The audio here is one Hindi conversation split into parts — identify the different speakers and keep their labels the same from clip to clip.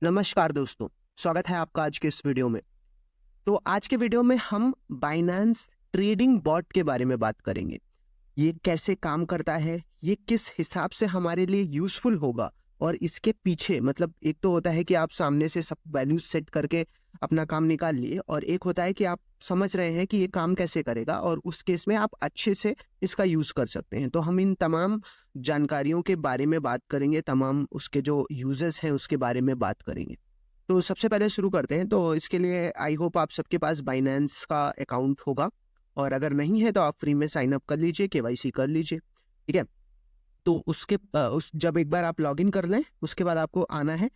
Speaker 1: नमस्कार दोस्तों, स्वागत है आपका आज के इस वीडियो में। तो आज के वीडियो में हम बाइनेंस ट्रेडिंग बॉट के बारे में बात करेंगे। ये कैसे काम करता है, ये किस हिसाब से हमारे लिए यूजफुल होगा और इसके पीछे मतलब एक तो होता है कि आप सामने से सब वैल्यूज सेट करके अपना काम निकाल लिए और एक होता है कि आप समझ रहे हैं कि ये काम कैसे करेगा और उस केस में आप अच्छे से इसका यूज कर सकते हैं। तो हम इन तमाम जानकारियों के बारे में बात करेंगे, तमाम उसके जो यूजर्स हैं उसके बारे में बात करेंगे। तो सबसे पहले शुरू करते हैं। तो इसके लिए आई होप आप सबके पास बाइनेंस का अकाउंट होगा और अगर नहीं है तो आप फ्री में साइन अप कर लीजिए, केवाईसी कर लीजिए, ठीक है। तो जब एक बार आप लॉगिन कर लें उसके बाद आपको आना है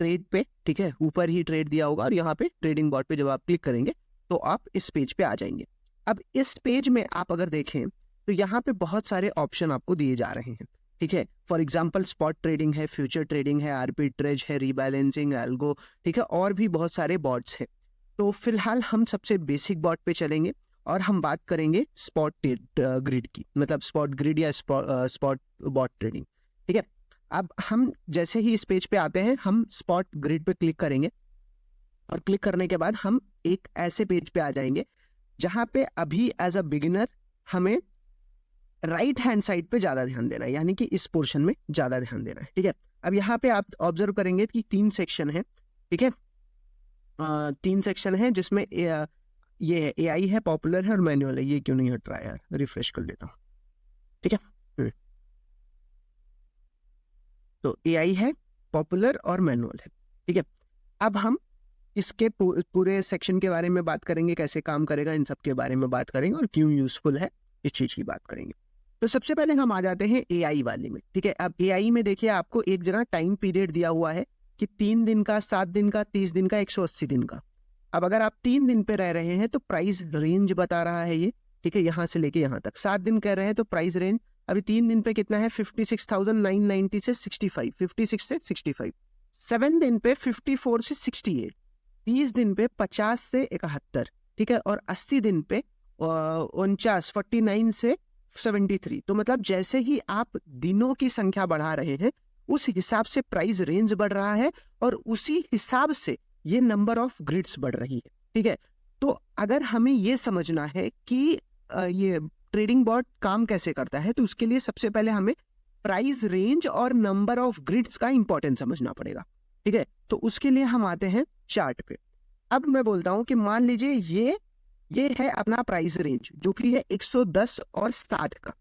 Speaker 1: ट्रेड पे, ठीक है। ऊपर ही ट्रेड दिया होगा और यहाँ पे ट्रेडिंग बॉट पे जब आप क्लिक करेंगे तो आप इस पेज पे आ जाएंगे। अब इस पेज में आप अगर देखें तो यहाँ पे बहुत सारे ऑप्शन आपको दिए जा रहे हैं, ठीक है। फॉर एग्जाम्पल स्पॉट ट्रेडिंग है, फ्यूचर ट्रेडिंग है, आर्बिट्रेज है, रीबैलेंसिंग, एल्गो, ठीक है, और भी बहुत सारे बॉट्स हैं। तो फिलहाल हम सबसे बेसिक बॉट पे चलेंगे और हम बात करेंगे स्पॉट ग्रिड की, मतलब स्पॉट ग्रिड या स्पॉट बॉट ट्रेडिंग, ठीक है। अब हम जैसे ही इस पेज पे आते हैं हम स्पॉट ग्रिड पे क्लिक करेंगे और क्लिक करने के बाद हम एक ऐसे पेज पे आ जाएंगे जहां पे अभी एज अ बिगिनर हमें राइट हैंड साइड पे ज्यादा ध्यान देना है, यानी कि इस पोर्शन में ज्यादा ध्यान देना है, ठीक है। अब यहाँ पे आप ऑब्जर्व करेंगे कि 3 सेक्शन है, ठीक है। 3 सेक्शन है जिसमें ये है एआई है, पॉपुलर है और मैनुअल है। ये क्यों नहीं हट रहा है यार, रिफ्रेश कर लेता हूँ, ठीक है। तो एआई है, पॉपुलर और मैनुअल है, ठीक है। अब हम इसके पूरे सेक्शन के बारे में बात करेंगे, कैसे काम करेगा इन सब के बारे में बात करेंगे और क्यों यूजफुल है इस चीज की बात करेंगे। तो सबसे पहले हम आ जाते हैं एआई वाले में, ठीक है। अब एआई में देखिए आपको एक जगह टाइम पीरियड दिया हुआ है कि 3 दिन का, 7 दिन का, 30 दिन का, 180 दिन का। अब अगर आप 3 दिन पे रह रहे हैं तो प्राइस रेंज बता रहा है ये, ठीक है, यहाँ से लेके यहाँ तक। 7 दिन कह रहे हैं तो प्राइस रेंज अभी 3 दिन पे कितना है, 56,990 से 65, 56 से 65। 7 दिन पे 54 से 68, 30 दिन पे 50 से 71, ठीक है, और 80 दिन पे 49 से 73। तो मतलब जैसे ही आप दिनों की संख्या बढ़ा रहे हैं उस हिसाब से प्राइस रेंज बढ़ रहा है और उसी हिसाब से ये नंबर ऑफ ग्रिड्स बढ़ रही है, ठीक है। तो अगर हमें ये समझना है कि ये ट्रेडिंग बॉट काम कैसे करता है तो उसके लिए सबसे पहले हमें प्राइस रेंज और नंबर ऑफ ग्रिड्स का इंपॉर्टेंस समझना पड़ेगा, ठीक है। तो उसके लिए हम आते हैं चार्ट पे। अब मैं बोलता हूं कि मान लीजिए ये है अपना प्राइस रेंज जो कि है 110 और 60 का,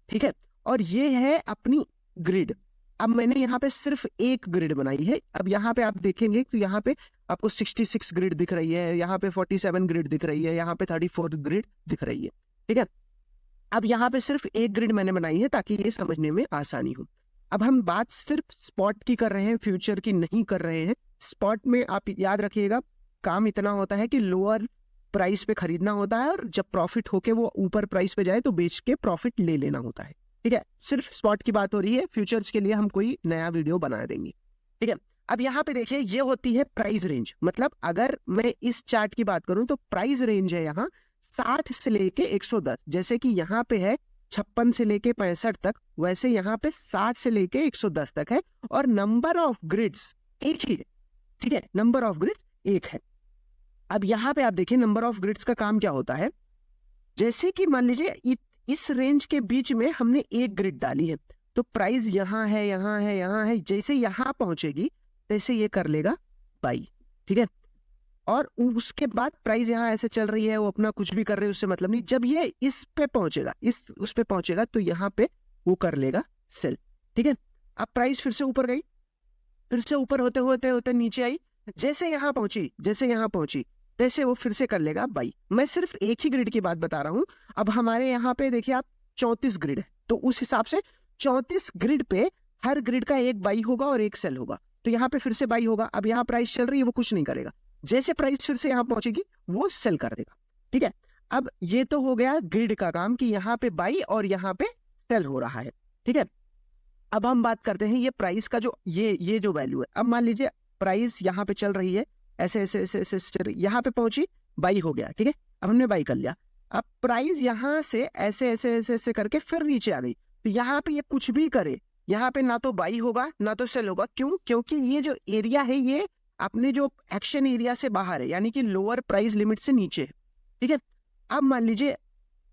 Speaker 1: ठीक है, और ये है अपनी ग्रिड। अब मैंने यहाँ पे सिर्फ एक ग्रिड बनाई है। अब यहाँ पे आप देखेंगे तो यहाँ पे आपको 66 ग्रिड दिख रही है, यहाँ पे 47 ग्रिड दिख रही है, यहाँ पे 34 ग्रिड दिख रही है, ठीक है। अब यहाँ पे सिर्फ एक ग्रिड मैंने बनाई है ताकि ये समझने में आसानी हो। अब हम बात सिर्फ स्पॉट की कर रहे हैं, फ्यूचर की नहीं कर रहे हैं। स्पॉट में आप याद रखिएगा काम इतना होता है कि लोअर प्राइस पे खरीदना होता है और जब प्रॉफिट होके वो ऊपर प्राइस पे जाए तो बेच के प्रॉफिट ले लेना होता है, ठीक है। सिर्फ स्पॉट की बात हो रही है, फ्यूचर्स के लिए हम कोई नया वीडियो बना देंगे, ठीक है। अब यहाँ पे देखिए ये होती है प्राइस रेंज, मतलब अगर मैं इस चार्ट की बात करूं तो प्राइस रेंज है यहाँ 60 से लेके 110। जैसे कि यहाँ पे है 56 से लेके 65 तक, वैसे यहाँ पे 60 से लेके 110 तक है और नंबर ऑफ ग्रिड्स एक ही है, ठीक है, नंबर ऑफ ग्रिड्स एक है। अब यहाँ पे आप देखिए नंबर ऑफ ग्रिड्स का काम क्या होता है। जैसे कि मान लीजिए इस रेंज के बीच में हमने एक ग्रिड डाली है तो प्राइस यहाँ है, यहाँ है, यहाँ है, जैसे यहाँ पहुंचेगी तैसे ये कर लेगा बाई, ठीक है। और उसके बाद प्राइस यहाँ ऐसे चल रही है, वो अपना कुछ भी कर रही है, उससे मतलब नहीं। जब ये इस पे पहुंचेगा, उस पे पहुंचेगा तो यहाँ पे वो कर लेगा सेल, ठीक है। अब प्राइस फिर से ऊपर गई, फिर से ऊपर होते होते होते नीचे आई, जैसे यहाँ पहुंची तैसे वो फिर से कर लेगा बाई। मैं सिर्फ एक ही ग्रिड की बात बता रहा हूं। अब हमारे यहाँ पे देखिए आप 34 ग्रिड है तो उस हिसाब से 34 ग्रिड पे हर ग्रिड का एक बाई होगा और एक सेल होगा, तो यहाँ पे फिर से बाई होगा। अब यहाँ प्राइस चल रही है वो कुछ नहीं करेगा, जैसे प्राइस फिर से यहाँ पहुंचेगी वो सेल कर देगा, ठीक है। अब ये तो हो गया ग्रिड का काम कि यहाँ पे बाई और यहाँ पे सेल हो रहा है, ठीक है। अब हम बात करते हैं ये प्राइस का जो ये जो वैल्यू है। अब मान लीजिए प्राइस यहाँ पे चल रही है ऐसे ऐसे ऐसे ऐसे चल रही, यहाँ पे पहुंची, बाई हो गया, ठीक है। अब हमने बाई कर लिया। अब प्राइस यहाँ से ऐसे ऐसे ऐसे ऐसे करके फिर नीचे आ गई, तो यहाँ पे ये कुछ भी करे यहाँ पे ना तो बाई होगा ना तो सेल होगा। क्यों? क्योंकि ये जो एरिया है ये अपने जो एक्शन एरिया से बाहर है, यानी कि लोअर प्राइस लिमिट से नीचे है, ठीक है। अब मान लीजिए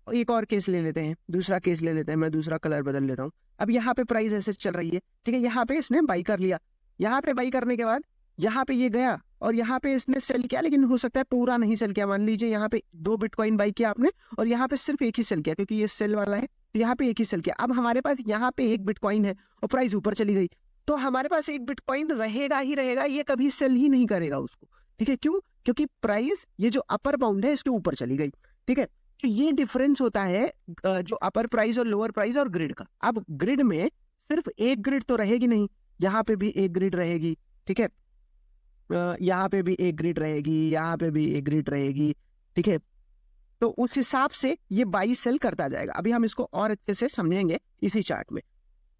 Speaker 1: एक और केस ले लेते हैं, दूसरा केस ले लेते हैं, मैं दूसरा कलर बदल लेता हूँ। अब यहाँ पे प्राइस ऐसे चल रही है, ठीक है, यहाँ पे इसने बाई कर लिया, यहाँ पे बाई करने के बाद यहाँ पे ये गया और यहाँ पे इसने सेल किया, लेकिन हो सकता है पूरा नहीं सेल किया। मान लीजिए यहाँ पे 2 बिटकॉइन बाई किया आपने और यहाँ पे सिर्फ एक ही सेल किया, क्योंकि ये सेल वाला है, तो यहाँ पे एक ही सेल किया। अब हमारे पास यहाँ पे 1 बिटकॉइन है और प्राइस ऊपर चली गई, तो हमारे पास 1 बिटकॉइन रहेगा ही रहेगा, ये कभी सेल ही नहीं करेगा उसको, ठीक है। क्यों? क्योंकि प्राइस ये जो अपर बाउंड है इसके ऊपर चली गई, ठीक है। तो ये डिफरेंस होता है जो अपर प्राइस और लोअर प्राइस और ग्रिड का। अब ग्रिड में सिर्फ एक ग्रिड तो रहेगी नहीं, यहाँ पे भी एक ग्रिड रहेगी, ठीक है, यहाँ पे भी एक ग्रिड रहेगी, यहाँ पे भी एक ग्रिड रहेगी, ठीक है। तो उस हिसाब से ये बाई सेल करता जाएगा। अभी हम इसको और अच्छे से समझेंगे इसी चार्ट में।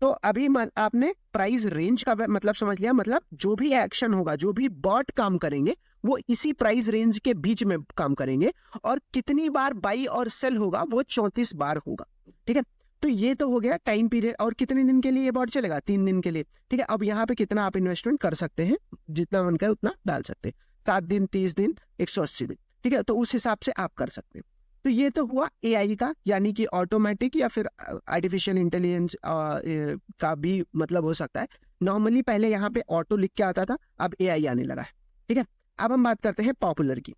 Speaker 1: तो अभी आपने प्राइस रेंज का मतलब समझ लिया, मतलब जो भी एक्शन होगा, जो भी बॉट काम करेंगे वो इसी प्राइस रेंज के बीच में काम करेंगे, और कितनी बार बाई और सेल होगा वो 34 बार होगा, ठीक है। तो ये तो हो गया टाइम पीरियड, और कितने दिन के लिए ये बॉट चलेगा? 3 दिन के लिए, ठीक है। अब यहाँ पे कितना आप इन्वेस्टमेंट कर सकते हैं, जितना मन करे उतना डाल सकते हैं, 7 दिन, 30 दिन, 180 दिन, ठीक है। तो उस हिसाब से आप कर सकते हैं। तो ये तो हुआ एआई का, यानी कि ऑटोमेटिक या फिर आर्टिफिशियल इंटेलिजेंस का भी मतलब हो सकता है। नॉर्मली पहले यहाँ पे ऑटो लिख के आता था, अब एआई आने लगा है, ठीक है। अब हम बात करते हैं पॉपुलर की।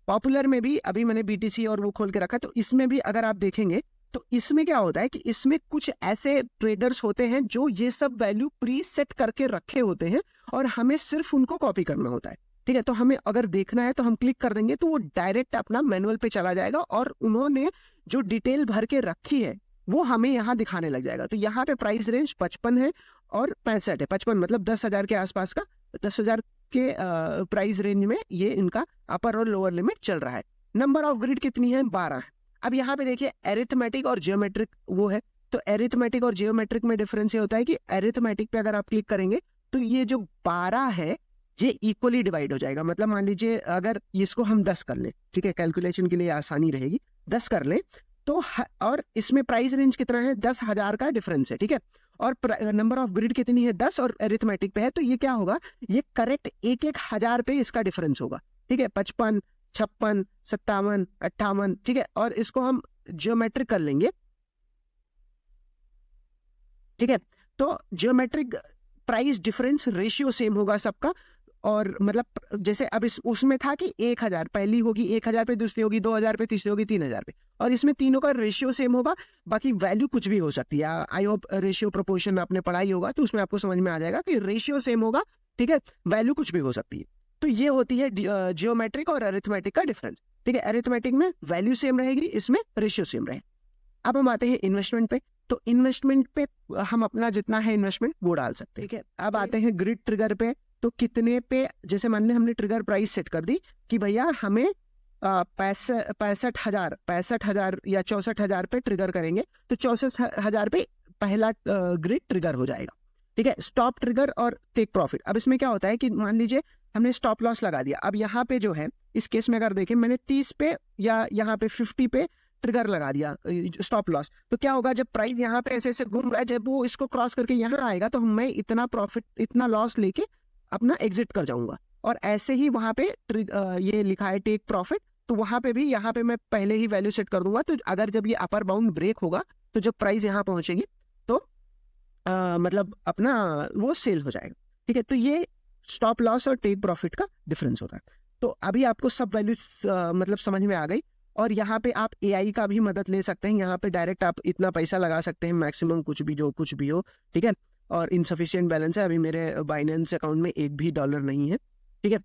Speaker 1: पॉपुलर में भी अभी मैंने बीटीसी और वो खोल के रखा, तो इसमें भी अगर आप देखेंगे तो इसमें क्या होता है कि इसमें कुछ ऐसे ट्रेडर्स होते हैं जो ये सब वैल्यू प्री सेट करके रखे होते हैं और हमें सिर्फ उनको कॉपी करना होता है, ठीक है। तो हमें अगर देखना है तो हम क्लिक कर देंगे तो वो डायरेक्ट अपना मैनुअल पे चला जाएगा और उन्होंने जो डिटेल भर के रखी है वो हमें यहाँ दिखाने लग जाएगा। तो यहाँ पे प्राइस रेंज 55 है और 65 है। 55 मतलब 10,000 के आसपास का, 10,000 के प्राइस रेंज में ये इनका अपर और लोअर लिमिट चल रहा है। नंबर ऑफ ग्रिड कितनी है? 12 है। अब यहाँ पे देखिए एरिथमेटिक और जियोमेट्रिक वो है, तो एरिथमेटिक और जियोमेट्रिक में डिफरेंस ये होता है कि एरिथमेटिक पे अगर आप क्लिक करेंगे तो ये जो 12 है ये इक्वली डिवाइड हो जाएगा। मतलब मान लीजिए अगर इसको हम 10 कर लें, ठीक है, कैलकुलेशन के लिए आसानी रहेगी, 10 कर लें तो और इसमें प्राइस रेंज कितना है? 10,000 का डिफरेंस है, ठीक है। और नंबर ऑफ ग्रिड कितनी है? 10, और एरिथमेटिक पे है, तो ये क्या होगा? ये करेक्ट 1,000 पे इसका डिफरेंस होगा, ठीक है। 55, 56, 57, 58, ठीक है। और इसको हम जियोमेट्रिक कर लेंगे, ठीक है। तो geometric price difference ratio same होगा सबका, और मतलब जैसे अब उसमें था कि 1,000 पहली होगी, 1,000 पे दूसरी होगी, 2,000 पे तीसरी होगी, 3,000 पे, और इसमें तीनों का रेशियो सेम होगा। बाकी वैल्यू कुछ भी हो सकती है। आई होप रेशियो प्रोपोर्शन आपने पढ़ाई होगा तो उसमें आपको समझ में आ जाएगा कि रेशियो सेम होगा, ठीक है, वैल्यू कुछ भी हो सकती है। तो ये होती है जियोमेट्रिक और अरिथमेटिक का डिफरेंस, ठीक है। अरिथमेटिक में वैल्यू सेम रहेगी, इसमें रेशियो सेम रहेगा। अब हम आते हैं इन्वेस्टमेंट पे। तो इन्वेस्टमेंट पे हम अपना जितना है इन्वेस्टमेंट वो डाल सकते हैं, ठीक है। अब आते हैं ग्रिड ट्रिगर पे। तो कितने पे, जैसे मान लें हमने ट्रिगर प्राइस सेट कर दी कि भैया हमें 65,000 या 64,000 पे ट्रिगर करेंगे, तो 64,000 पे पहला ग्रिड ट्रिगर हो जाएगा, ठीक है। स्टॉप ट्रिगर और टेक प्रॉफिट। अब इसमें क्या होता है कि मान लीजिए हमने स्टॉप लॉस लगा दिया। अब यहाँ पे जो है इस केस में अगर देखें, मैंने 30 पे या यहाँ पे 50 पे ट्रिगर लगा दिया स्टॉप लॉस, तो क्या होगा? जब प्राइस यहाँ पे ऐसे ऐसे घूम रहा है, जब वो इसको क्रॉस करके यहाँ आएगा तो मैं इतना प्रॉफिट, इतना लॉस लेके अपना एग्जिट कर जाऊंगा। और ऐसे ही वहां पे ये लिखा है टेक प्रॉफिट, तो वहां पे भी यहाँ पे मैं पहले ही वैल्यू सेट कर दूंगा। तो अगर जब ये अपर बाउंड ब्रेक होगा तो जब प्राइस यहाँ पहुंचेगी तो मतलब अपना वो सेल हो जाएगा, ठीक है। तो ये स्टॉप लॉस और टेक प्रॉफिट का डिफरेंस होता है। तो अभी आपको सब वैल्यू मतलब समझ में आ गई। और यहाँ पे आप एआई का भी मदद ले सकते हैं। यहाँ पे डायरेक्ट आप इतना पैसा लगा सकते हैं, मैक्सिमम कुछ भी जो कुछ भी हो, ठीक है। और इनसफिशिएंट बैलेंस है, अभी मेरे बाइनेंस अकाउंट में $1 भी नहीं है, ठीक है।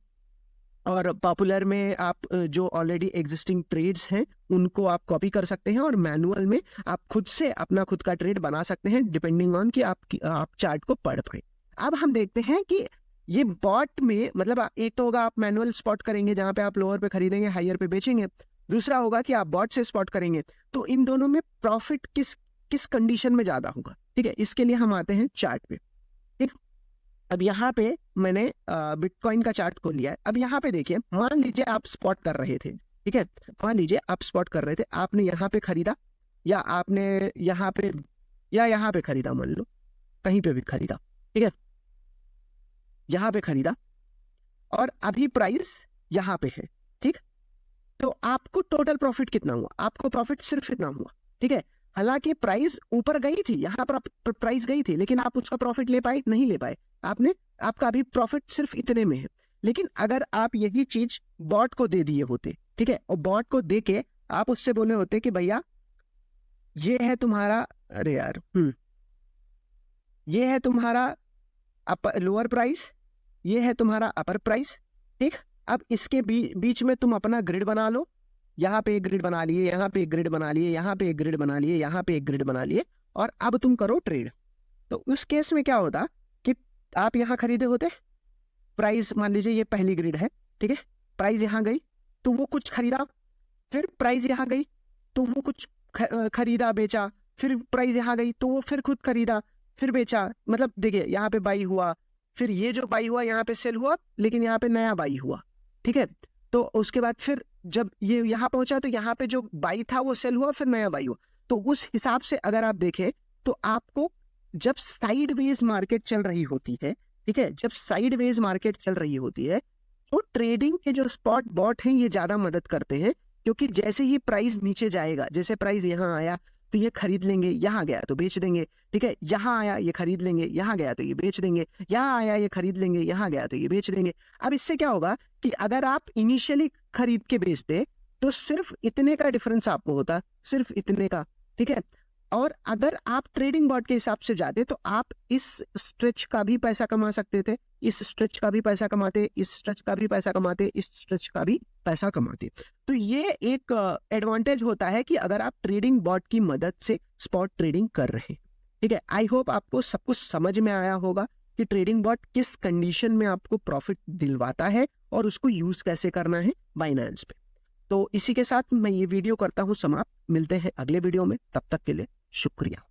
Speaker 1: और पॉपुलर में आप जो ऑलरेडी एग्जिस्टिंग ट्रेड्स हैं उनको आप कॉपी कर सकते हैं, और मैनुअल में आप खुद से अपना खुद का ट्रेड बना सकते हैं, डिपेंडिंग ऑन कि आप चार्ट को पढ़ पाए। अब हम देखते हैं कि ये बॉट में मतलब एक तो होगा आप मैनुअल स्पॉट करेंगे जहां पे आप लोअर पे खरीदेंगे, हायर पे बेचेंगे। दूसरा होगा कि आप बॉट से स्पॉट करेंगे। तो इन दोनों में प्रॉफिट किस कंडीशन में ज्यादा होगा, ठीक है। इसके लिए हम आते हैं चार्ट पे, ठीक। अब यहाँ पे मैंने बिटकॉइन का चार्ट खोल लिया है। अब यहाँ पे देखिए, मान लीजिए आप स्पॉट कर रहे थे, ठीक है, मान लीजिए आप स्पॉट कर रहे थे, आपने यहाँ पे खरीदा या आपने यहाँ पे या यहाँ पे खरीदा, मान लो कहीं पे भी खरीदा, ठीक है, यहाँ पे खरीदा। और अभी प्राइस यहाँ पे है, ठीक। तो आपको टोटल प्रॉफिट कितना हुआ, आपको प्रॉफिट सिर्फ इतना हुआ, ठीक है। हालांकि प्राइस ऊपर गई थी, यहाँ पर प्राइस गई थी, लेकिन आप उसका प्रॉफिट ले पाए नहीं ले पाए, आपका अभी प्रॉफिट सिर्फ इतने में है। लेकिन अगर आप यही चीज बॉट को दे दिए होते, ठीक है, और बॉट को दे के आप उससे बोले होते कि भैया ये है तुम्हारा, अरे यार ये है तुम्हारा लोअर प्राइस, ये है तुम्हारा अपर प्राइस, ठीक। अब इसके बीच में तुम अपना ग्रिड बना लो, यहाँ पे एक ग्रिड बना लिए, यहाँ पे एक ग्रिड बना लिए, यहाँ पे एक ग्रिड बना लिए, यहाँ पे एक ग्रिड बना लिए, और अब तुम करो ट्रेड। तो उस केस में क्या होता कि आप यहाँ खरीदे होते, प्राइस मान लीजिए ये पहली ग्रिड है, ठीक है, प्राइस यहाँ गई तो वो कुछ खरीदा, फिर प्राइस यहाँ गई तो वो कुछ खरीदा बेचा, फिर प्राइस यहाँ गई तो वो फिर खुद खरीदा फिर बेचा। मतलब देखिए यहाँ पे बाई हुआ, फिर ये जो बाई हुआ यहाँ पे सेल हुआ, लेकिन यहाँ पे नया बाई हुआ, ठीक है। तो उसके बाद फिर जब ये यहाँ पहुंचा तो यहाँ पे जो बाई था वो सेल हुआ, फिर नया बाई हुआ। तो उस हिसाब से अगर आप देखें तो आपको जब साइडवेज मार्केट चल रही होती है, ठीक है, जब साइडवेज मार्केट चल रही होती है तो ट्रेडिंग के जो स्पॉट बॉट हैं ये ज्यादा मदद करते हैं, क्योंकि जैसे ही प्राइस नीचे जाएगा, जैसे प्राइस यहाँ आया तो ये खरीद लेंगे, यहाँ गया तो बेच देंगे, ठीक है, यहाँ आया ये खरीद लेंगे, यहाँ गया तो ये बेच देंगे, यहाँ आया ये खरीद लेंगे, यहाँ गया तो ये बेच देंगे। अब इससे क्या होगा कि अगर आप इनिशियली खरीद के बेचते तो सिर्फ इतने का डिफरेंस आपको होता, सिर्फ इतने का, ठीक है। और अगर आप ट्रेडिंग बॉट के हिसाब से जाते तो आप इस स्ट्रेच का भी पैसा कमा सकते थे, इस स्ट्रेच का भी पैसा कमाते, इस स्ट्रेच का भी पैसा कमाते, इस स्ट्रेच का भी पैसा कमाते। तो ये एक एडवांटेज होता है कि अगर आप ट्रेडिंग बॉट की मदद से स्पॉट ट्रेडिंग कर रहे हैं, ठीक है। आई होप आपको सब कुछ समझ में आया होगा कि ट्रेडिंग बॉट किस कंडीशन में आपको प्रॉफिट दिलवाता है और उसको यूज कैसे करना है बाइनेंस पे। तो इसी के साथ मैं ये वीडियो करता हूँ समाप्त, मिलते हैं अगले वीडियो में, तब तक के लिए शुक्रिया।